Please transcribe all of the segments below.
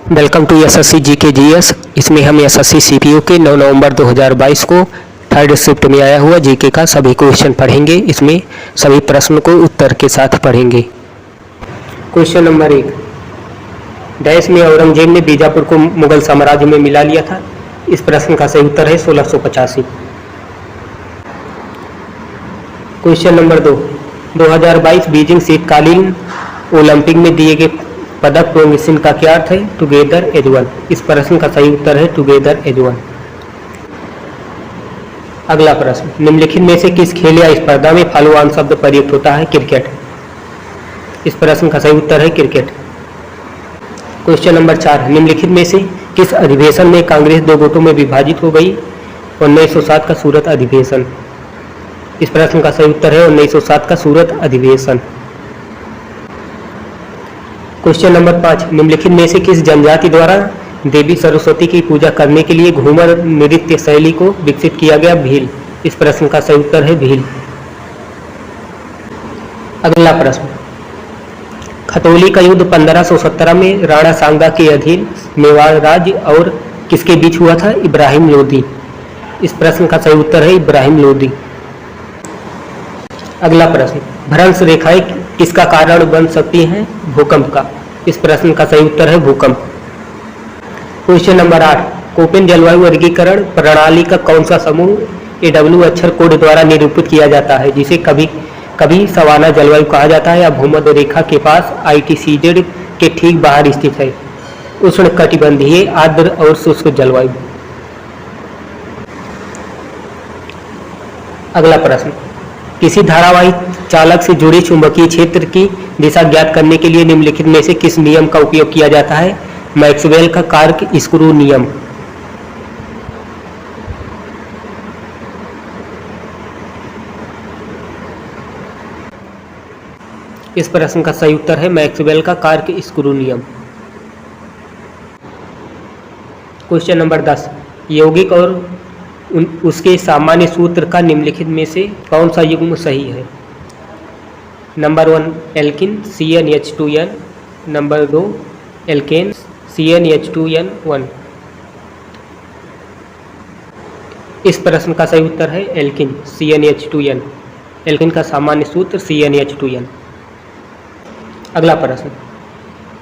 Welcome to SSC GK GS. इसमें हम SSC CPU के 9 नवंबर 2022 को थर्ड शिफ्ट में आया हुआ जीके का सभी क्वेश्चन पढ़ेंगे। इसमें सभी प्रश्न को उत्तर के साथ पढ़ेंगे। क्वेश्चन नंबर 1, डैश में औरंगजेब ने बीजापुर को मुगल साम्राज्य में मिला लिया था। इस प्रश्न का सही उत्तर है 1685। क्वेश्चन नंबर 2, 2022 बीजिंग शीतकालीन ओलंपिक में दिए गए पदक प्रोमिशन का क्या अर्थ है? Together as one. इस प्रश्न का सही उत्तर है टुगेदर एज वन। अगला प्रश्न, निम्नलिखित में से किस खेल या स्पर्धा में फॉलोऑन शब्द प्रयुक्त होता है? क्रिकेट। इस प्रश्न का सही उत्तर है क्रिकेट। क्वेश्चन नंबर 4, निम्नलिखित में से किस अधिवेशन में कांग्रेस 2 गुटों में विभाजित हो गई? 1907 का सूरत अधिवेशन। इस प्रश्न का सही उत्तर है 1907 का सूरत अधिवेशन। क्वेश्चन नंबर 5, निम्नलिखित में से किस जनजाति द्वारा देवी सरस्वती की पूजा करने के लिए घूमर नृत्य शैली को विकसित किया गया? भील। इस प्रश्न का सही उत्तर है भील। अगला प्रश्न, खतौली का युद्ध 1517 में राणा सांगा के अधीन मेवाड़ राज्य और किसके बीच हुआ था? इब्राहिम लोदी। इस प्रश्न का सही उत्तर है इब्राहिम लोदी। अगला प्रश्न, भ्रंश रेखाएं किसका कारण बन सकती हैं? भूकंप का। इस प्रश्न का सही उत्तर है भूकंप। क्वेश्चन नंबर 8, कोपेन जलवायु वर्गीकरण प्रणाली का कौन सा समूह AW अक्षर कोड द्वारा निरूपित किया जाता है, जिसे कभी कभी सवाना जलवायु कहा जाता है या भूमध्य रेखा के पास ITCZ के ठीक बाहर स्थित है? उष्णकटिबंधीय, आर्द्र और शुष्क जलवायु। अगला प्रश्न, किसी धारावाही चालक से जुड़े चुंबकीय क्षेत्र की दिशा ज्ञात करने के लिए निम्नलिखित में से किस नियम का उपयोग किया जाता है? मैक्सवेल का कार्क स्क्रू नियम। इस प्रश्न का सही उत्तर है मैक्सवेल का कार्क स्क्रू नियम। क्वेश्चन नंबर 10, यौगिक और उसके सामान्य सूत्र का निम्नलिखित में से कौन सा युग्म सही है? Number 1 alkyne CnH2n, number 2 alkane CnH2n1। इस प्रश्न का सही उत्तर है एल्किन CnH2n। एल्किन का सामान्य सूत्र CnH2n। अगला प्रश्न,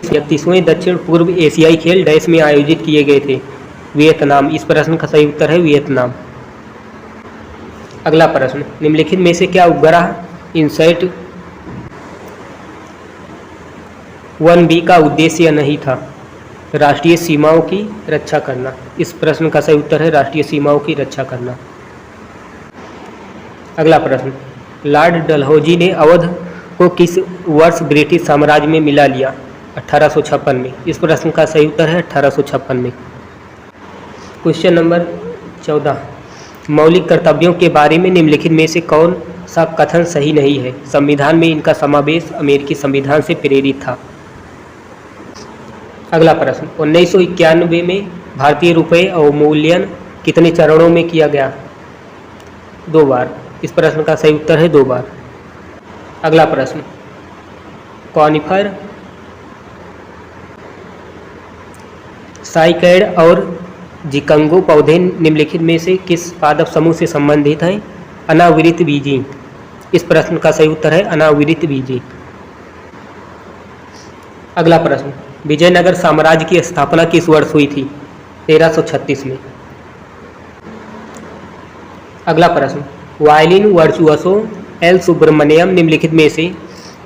31वें दक्षिण पूर्व एशियाई खेल डैश में आयोजित किए गए थे? वियतनाम। इस प्रश्न का सही उत्तर है वियतनाम। अगला प्रश्न, निम्नलिखित में से क्या उपग्रह इनसैट 1B का उद्देश्य नहीं था? राष्ट्रीय सीमाओं की रक्षा करना। इस प्रश्न का सही उत्तर है राष्ट्रीय सीमाओं की रक्षा करना। अगला प्रश्न, लॉर्ड डलहौजी ने अवध को किस वर्ष ब्रिटिश साम्राज्य में मिला लिया? 1856 में। इस प्रश्न का सही उत्तर है 1856 में। क्वेश्चन नंबर 14, मौलिक कर्तव्यों के बारे में निम्नलिखित में से कौन सा कथन सही नहीं है? संविधान में इनका समावेश अमेरिकी संविधान से प्रेरित था। अगला प्रश्न, 1991 में भारतीय रुपये अवमूल्यन कितने चरणों में किया गया? 2 बार। इस प्रश्न का सही उत्तर है 2 बार। अगला प्रश्न, कॉनिफर, साइकैड और जिकंगो पौधे निम्नलिखित में से किस पादप समूह से संबंधित हैं? अनावृत बीजी। इस प्रश्न का सही उत्तर है अनावृत बीजी। अगला प्रश्न, विजयनगर साम्राज्य की स्थापना किस वर्ष हुई थी? 1336 में। अगला प्रश्न, वायलिन वर्चुअसो एल सुब्रमण्यम निम्नलिखित में से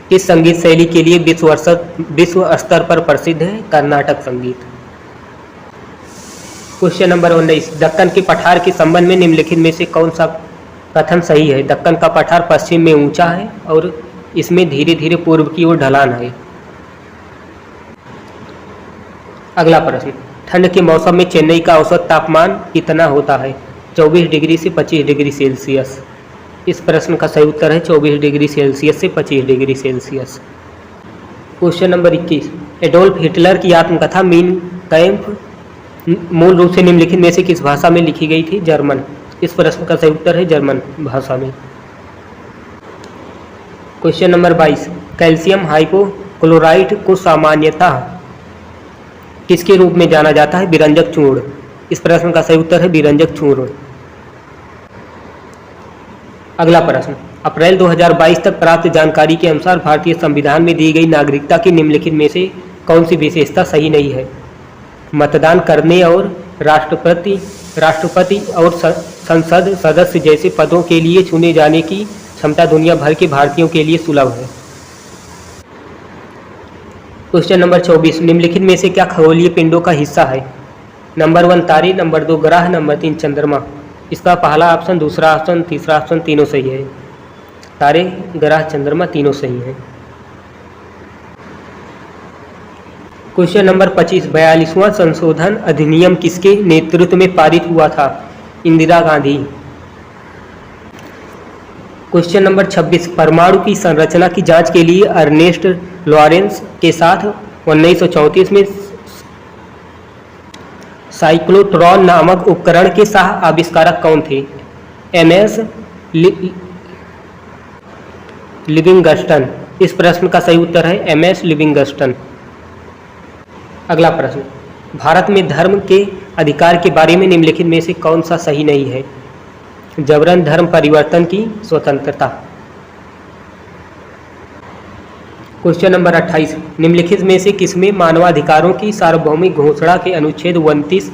किस संगीत शैली के लिए विश्व स्तर पर प्रसिद्ध है? कर्नाटक संगीत। क्वेश्चन नंबर 19, दक्कन के पठार के संबंध में निम्नलिखित में से कौन सा कथन सही है? दक्कन का पठार पश्चिम में ऊंचा है और इसमें धीरे धीरे पूर्व की ओर ढलान है। अगला प्रश्न, ठंड के मौसम में चेन्नई का औसत तापमान कितना होता है? 24 डिग्री से 25 डिग्री सेल्सियस। इस प्रश्न का सही उत्तर है 24 डिग्री सेल्सियस से 25 degree Celsius. Question number 21, Adolf Hitler की आत्मकथा मीन कैंप मूल रूप से निम्नलिखित में से किस भाषा में लिखी गई थी? जर्मन। इस प्रश्न का सही उत्तर है जर्मन भाषा में। क्वेश्चन नंबर 22, कैल्शियम हाइपोक्लोराइट को सामान्यतः किसके रूप में जाना जाता है? विरंजक चूर्ण। इस प्रश्न का सही उत्तर है विरंजक चूर्ण। अगला प्रश्न, अप्रैल 2022 तक प्राप्त जानकारी के अनुसार भारतीय संविधान में दी गई नागरिकता की निम्नलिखित में से कौन सी विशेषता सही नहीं है? मतदान करने और राष्ट्रपति और संसद सदस्य जैसे पदों के लिए चुने जाने की क्षमता दुनिया भर के भारतीयों के लिए सुलभ है। क्वेश्चन नंबर 24, निम्नलिखित में से क्या खगोलीय पिंडों का हिस्सा है? नंबर 1 तारे, नंबर 2 ग्रह, नंबर 3 चंद्रमा। इसका पहला ऑप्शन, दूसरा ऑप्शन, तीसरा ऑप्शन तीनों सही है। तारे, ग्रह, चंद्रमा तीनों सही हैं। क्वेश्चन नंबर 25, 42वां संशोधन अधिनियम किसके नेतृत्व में पारित हुआ था? इंदिरा गांधी। क्वेश्चन नंबर 26, परमाणु की संरचना की जांच के लिए अर्नेस्ट लॉरेंस के साथ 1934 में साइक्लोट्रॉन नामक उपकरण के सह आविष्कारक कौन थे? MS Livingstone. इस प्रश्न का सही उत्तर है एमएस लिविंगस्टन। अगला प्रश्न, भारत में धर्म के अधिकार के बारे में निम्नलिखित में से कौन सा सही नहीं है? जबरन धर्म परिवर्तन की स्वतंत्रता। क्वेश्चन नंबर 28, निम्नलिखित में से किसमें मानवाधिकारों की सार्वभौमिक घोषणा के अनुच्छेद 29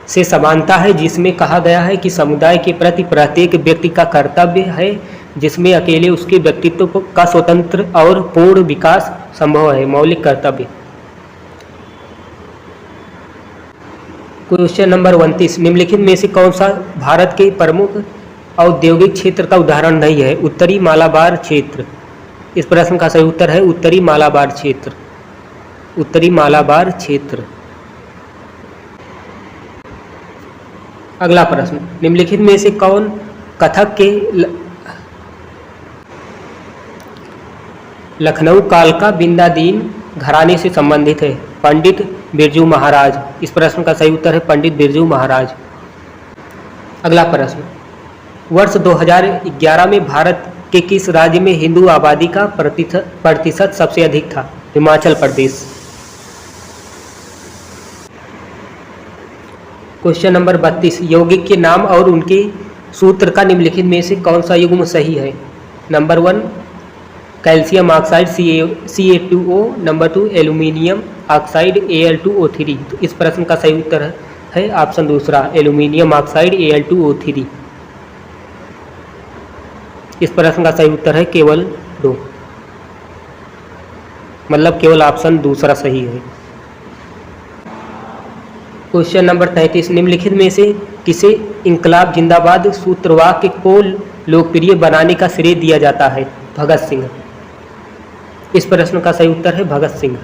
से समानता है, जिसमें कहा गया है कि समुदाय के प्रति प्रत्येक व्यक्ति का कर्तव्य है, जिसमें अकेले उसके व्यक्तित्व का स्वतंत्र और पूर्ण विकास संभव है? मौलिक कर्तव्य। क्वेश्चन नंबर 29, निम्नलिखित में से कौन सा भारत के प्रमुख औद्योगिक क्षेत्र का उदाहरण नहीं है? उत्तरी मालाबार क्षेत्र। इस प्रश्न का सही उत्तर है उत्तरी मालाबार क्षेत्र। उत्तरी मालाबार क्षेत्र। अगला प्रश्न, निम्नलिखित में से कौन कथक के लखनऊ कालका बिंदादीन घराने से संबंधित है? पंडित बिरजू महाराज। इस प्रश्न का सही उत्तर है पंडित बिरजू महाराज। अगला प्रश्न, वर्ष 2011 में भारत के किस राज्य में हिंदू आबादी का प्रतिशत सबसे अधिक था? हिमाचल प्रदेश। क्वेश्चन नंबर 32, यौगिक के नाम और उनके सूत्र का निम्नलिखित में से कौन सा युग्म सही है? Number 1 calcium oxide Ca2O, number 2 aluminium oxide Al2O3। तो इस प्रश्न का सही उत्तर है ऑप्शन दूसरा एल्यूमिनियम ऑक्साइड Al2O3। इस प्रश्न का सही उत्तर है केवल 2, मतलब केवल ऑप्शन दूसरा सही है। क्वेश्चन नंबर 33, निम्नलिखित में से किसे इंकलाब जिंदाबाद सूत्रवाक्य को लोकप्रिय बनाने का श्रेय दिया जाता है? भगत सिंह। इस प्रश्न का सही उत्तर है भगत सिंह।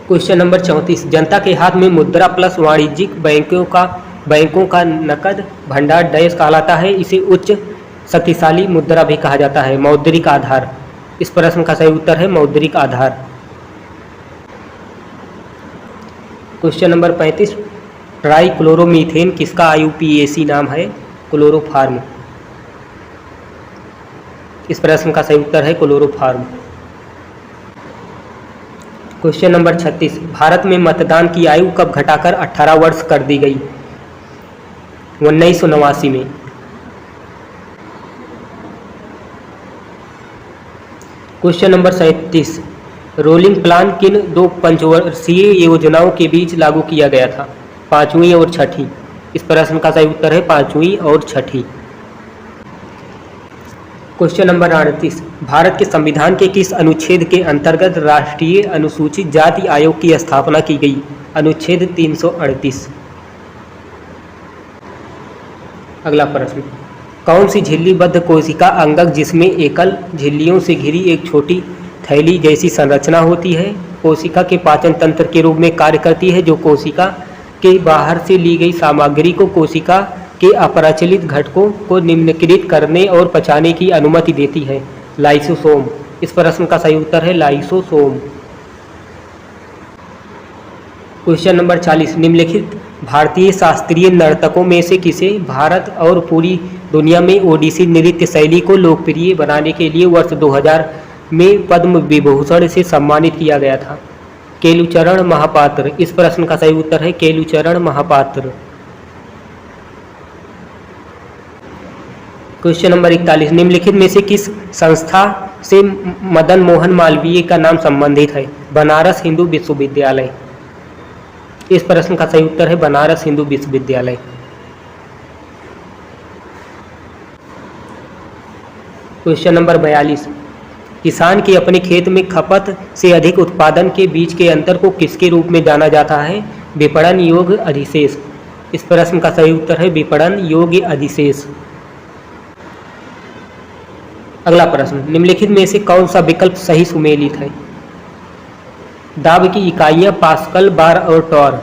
क्वेश्चन नंबर 34, जनता के हाथ में मुद्रा प्लस वाणिज्यिक बैंकों का नकद भंडार डैश कहलाता है? इसे उच्च शक्तिशाली मुद्रा भी कहा जाता है। मौद्रिक आधार। इस प्रश्न का सही उत्तर है मौद्रिक आधार। क्वेश्चन नंबर 35, ट्राइक्लोरोमीथेन किसका IUPAC नाम है? क्लोरोफार्म। इस प्रश्न का सही उत्तर है क्लोरोफार्म। क्वेश्चन नंबर 36, भारत में मतदान की आयु कब घटाकर 18 वर्ष कर दी गई? 1989 में। क्वेश्चन नंबर 37, रोलिंग प्लान किन 2 पंचवर्षीय योजनाओं के बीच लागू किया गया था? 5वीं और 6ठी। इस प्रश्न का सही उत्तर है 5वीं और 6ठी। क्वेश्चन नंबर 38, भारत के संविधान के किस अनुच्छेद के अंतर्गत राष्ट्रीय अनुसूचित जाति आयोग की स्थापना की गई? अनुच्छेद 338। अगला प्रश्न, कौन सी झिल्लीबद्ध कोशिका अंगक जिसमें एकल झिल्लियों से घिरी एक छोटी थैली जैसी संरचना होती है, कोशिका के पाचन तंत्र के रूप में कार्य करती है, जो कोशिका के बाहर से ली गई सामग्री को कोशिका के अप्रचलित घटकों को निम्नकृत करने और पचाने की अनुमति देती है? लाइसोसोम। इस प्रश्न का सही उत्तर है लाइसोसोम। क्वेश्चन नंबर 40, निम्नलिखित भारतीय शास्त्रीय नर्तकों में से किसे भारत और पूरी दुनिया में ओडिसी नृत्य शैली को लोकप्रिय बनाने के लिए वर्ष 2000 में पद्म विभूषण से सम्मानित किया गया था? केलुचरण महापात्र। इस प्रश्न का सही उत्तर है केलुचरण महापात्र। क्वेश्चन नंबर 41, निम्नलिखित में से किस संस्था से मदन मोहन मालवीय का नाम संबंधित है? बनारस हिंदू विश्वविद्यालय। इस प्रश्न का सही उत्तर है बनारस हिंदू विश्वविद्यालय। क्वेश्चन नंबर 42, किसान के अपने खेत में खपत से अधिक उत्पादन के बीच के अंतर को किसके रूप में जाना जाता है? विपणन योग्य अधिशेष। इस प्रश्न का सही उत्तर है विपणन योग्य अधिशेष। अगला प्रश्न, निम्नलिखित में से कौन सा विकल्प सही सुमेलित है? दाब की इकाइयां पास्कल, बार और टॉर।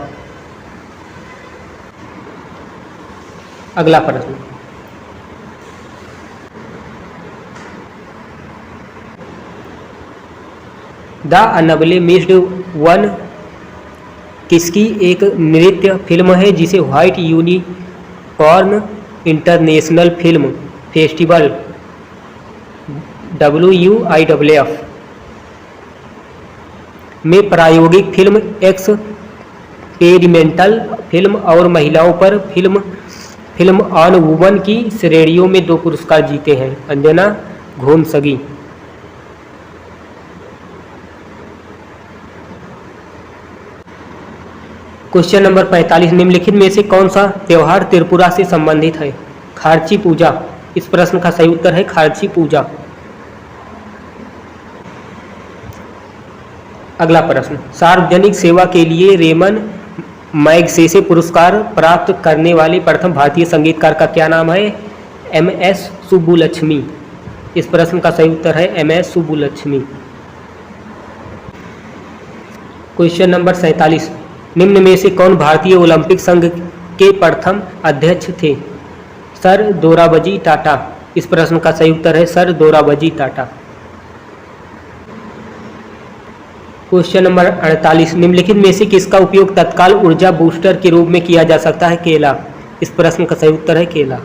अगला प्रश्न, द अनब्लेमिश्ड वन किसकी एक नृत्य फिल्म है जिसे white unicorn international film festival WUIWF में प्रायोगिक फिल्म, एक्सपेरिमेंटल फिल्म और महिलाओं पर फिल्म ऑन वुमन की श्रेणियों में 2 पुरस्कार जीते हैं? अंजना घोनसगी। क्वेश्चन नंबर 45, निम्नलिखित में से कौन सा त्योहार त्रिपुरा से संबंधित है? खार्ची पूजा। इस प्रश्न का सही उत्तर है खार्ची पूजा। अगला प्रश्न, सार्वजनिक सेवा के लिए रेमन मैगसेसे पुरस्कार प्राप्त करने वाले प्रथम भारतीय संगीतकार का क्या नाम है? MS सुब्बुलक्ष्मी। इस प्रश्न का सही उत्तर है MS सुब्बुलक्ष्मी। क्वेश्चन नंबर 47, निम्न में से कौन भारतीय ओलंपिक संघ के प्रथम अध्यक्ष थे? सर दोराबजी टाटा। इस प्रश्न का सही उत्तर है sir Dorabji Tata. Question number 48, निम्नलिखित में से किसका उपयोग तत्काल ऊर्जा बूस्टर के रूप में किया जा सकता है? केला। इस प्रश्न का सही उत्तर है केला।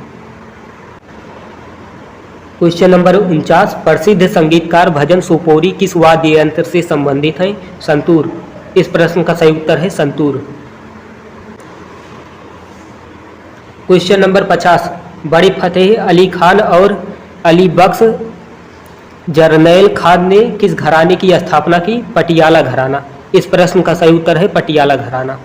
क्वेश्चन नंबर 49, प्रसिद्ध संगीतकार भजन सोपोरी किस वाद्य यंत्र से संबंधित है? संतूर। इस प्रश्न का सही उत्तर है संतूर। क्वेश्चन नंबर 50, बड़े फतेह अली खान और अली बख्श जरनैल खान ने किस घराने की स्थापना की? पटियाला घराना। इस प्रश्न का सही उत्तर है पटियाला घराना।